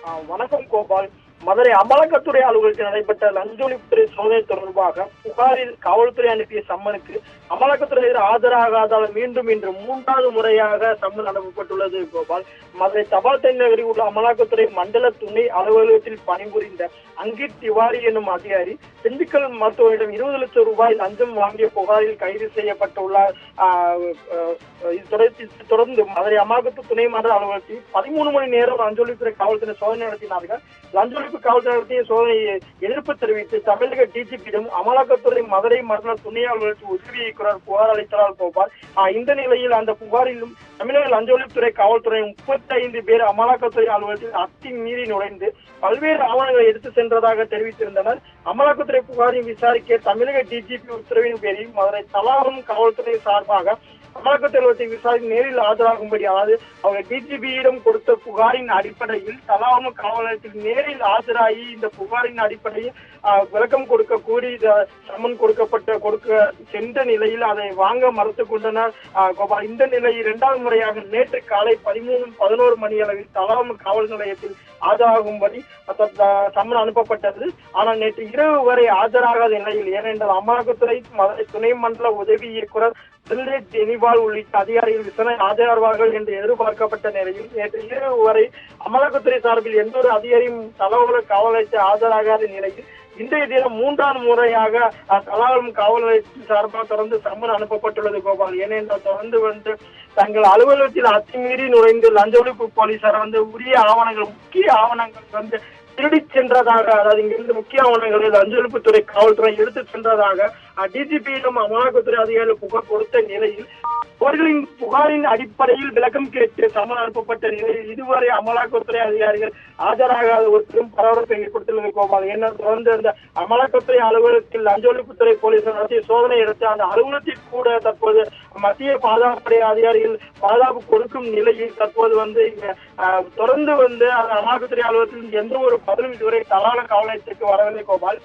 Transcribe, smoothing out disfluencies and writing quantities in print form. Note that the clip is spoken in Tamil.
வணக்கம் கோபால். மதுரை அமலாக்கத்துறை அலுவலகத்தில் நடைபெற்ற லஞ்ச ஒழிப்புத்துறை சோதனை தொடர்பாக புகாரில் காவல்துறை அனுப்பிய சம்மனுக்கு அமலாக்கத்துறையினர் ஆஜராகாதால் மீண்டும் இன்று 3வது முறையாக சம்மன் அனுப்பப்பட்டுள்ளது கோபால். மதுரை தபால் தலைநகரில் உள்ள அமலாக்கத்துறை மண்டல துணை அலுவலகத்தில் பணிபுரிந்த அங்கித் திவாரி எனும் அதிகாரி திண்டுக்கல் மருத்துவரிடம் 20 லட்சம் ரூபாய் லஞ்சம் வாங்கிய புகாரில் கைது செய்யப்பட்டுள்ளார். தொடர்ந்து மதுரை அமலாக்கத்துறை துணை மண்டல அலுவலகத்தில் 13 மணி நேரம் லஞ்ச ஒழிப்புத்துறை காவல்துறை சோதனை நடத்தினார்கள். லஞ்ச ஒழிப்பு காவல்துறை நடத்திய சோதனையை எதிர்ப்பு தெரிவித்து தமிழக டிஜிபியிடம் அமலாக்கத்துறை மதுரை மண்டல துணை அலுவலகத்தில் உதவி இயக்குனர் புகார் அளித்தார் கோபால். இந்த நிலையில் அந்த புகாரிலும் தமிழக லஞ்ச ஒழிப்புத்துறை காவல்துறை 35 பேர் அமலாக்கத்துறை அலுவலகத்தில் அத்துமீறி நுழைந்து பல்வேறு ஆவணங்களை எடுத்து சென்றதாக தெரிவித்திருந்தனர். அமலாக்கத்துறை புகாரின் விசாரிக்க தமிழக டிஜிபி உத்தரவின் பேரில் மதுரை தலாவரம் காவல்துறை சார்பாக அமலாக்கத்துறை விசாரணை நேரில் ஆஜராகும்படி, அதாவது அவங்க டிஜிபியிடம் கொடுத்த புகாரின் அடிப்படையில் தலாவரம் காவல் நிலையத்தில் நேரில் ஆஜராகி இந்த புகாரின் அடிப்படையில் விளக்கம் கொடுக்க கூறி சம்மன் கொடுக்க சென்ற நிலையில் அதை வாங்க மறுத்துக் கொண்டனர் கோபால். இந்த நிலையில் 2வது முறையாக நேற்று காலை 11 மணி அளவில் தலாவரம் காவல் நிலையத்தில் ஆஜராகும்படி சம்மன் அனுப்பப்பட்டது. ஆனால் நேற்று இரவு வரை ஆஜராகாத நிலையில், ஏனென்றால் அமலாக்கத்துறை மதுரை துணை மண்டல உதவி இயக்குனர் ஜெனிவால் உள்ளிட்ட அதிகாரிகள் விசாரணை ஆஜராவார்கள் என்று எதிர்பார்க்கப்பட்ட நிலையில் நேற்று இரவு வரை அமலாக்கத்துறை சார்பில் எந்த ஒரு அதிகாரியும் தலாவரம் காவல் நிலையத்தில் ஆஜராகாத நிலையில் இன்றைய தினம் 3வது முறையாக தலாவரம் காவல் நிலையத்தின் சார்பாக தொடர்ந்து சம்மன் அனுப்பப்பட்டுள்ளது கோபால். ஏனென்றால் தொடர்ந்து தங்கள் அலுவலகத்தில் அத்துமீறி நுழைந்து லஞ்ச ஒழிப்பு போலீசார் உரிய ஆவணங்கள், முக்கிய ஆவணங்கள் திருடி சென்றதாக, அதாவது இங்கிருந்து முக்கிய ஆவணங்களை லஞ்ச ஒழிப்புத்துறை காவல்துறை எடுத்து சென்றதாக டிஜிபியிடம் அமலாக்கத்துறை அதிகாரிகள் புகார் கொடுத்த நிலையில் அவர்களின் புகாரின் அடிப்படையில் விளக்கம் கேட்டு சம்மன் அனுப்பப்பட்ட நிலையில் இதுவரை அமலாக்கத்துறை அதிகாரிகள் ஆஜராகாத ஒரு பெரும் பரபரப்பை ஏற்படுத்தியுள்ளது கோபால். ஏன்னா தொடர்ந்து அந்த அமலாக்கத்துறை அலுவலகத்தில் லஞ்ச ஒழிப்புத்துறை போலீசார் நடத்திய சோதனை எடுத்து அந்த அலுவலகத்தில் கூட தற்போது மத்திய பாதுகாப்புப்படை அதிகாரிகள் பாதுகாப்பு கொடுக்கும் நிலையில் தற்போது தொடர்ந்து அந்த அமலாக்கத்துறை அலுவலகத்தில் எந்த ஒரு பதிலும் இதுவரை தலாவரம் காவல் நிலையத்திற்கு வரவில்லை கோபால்.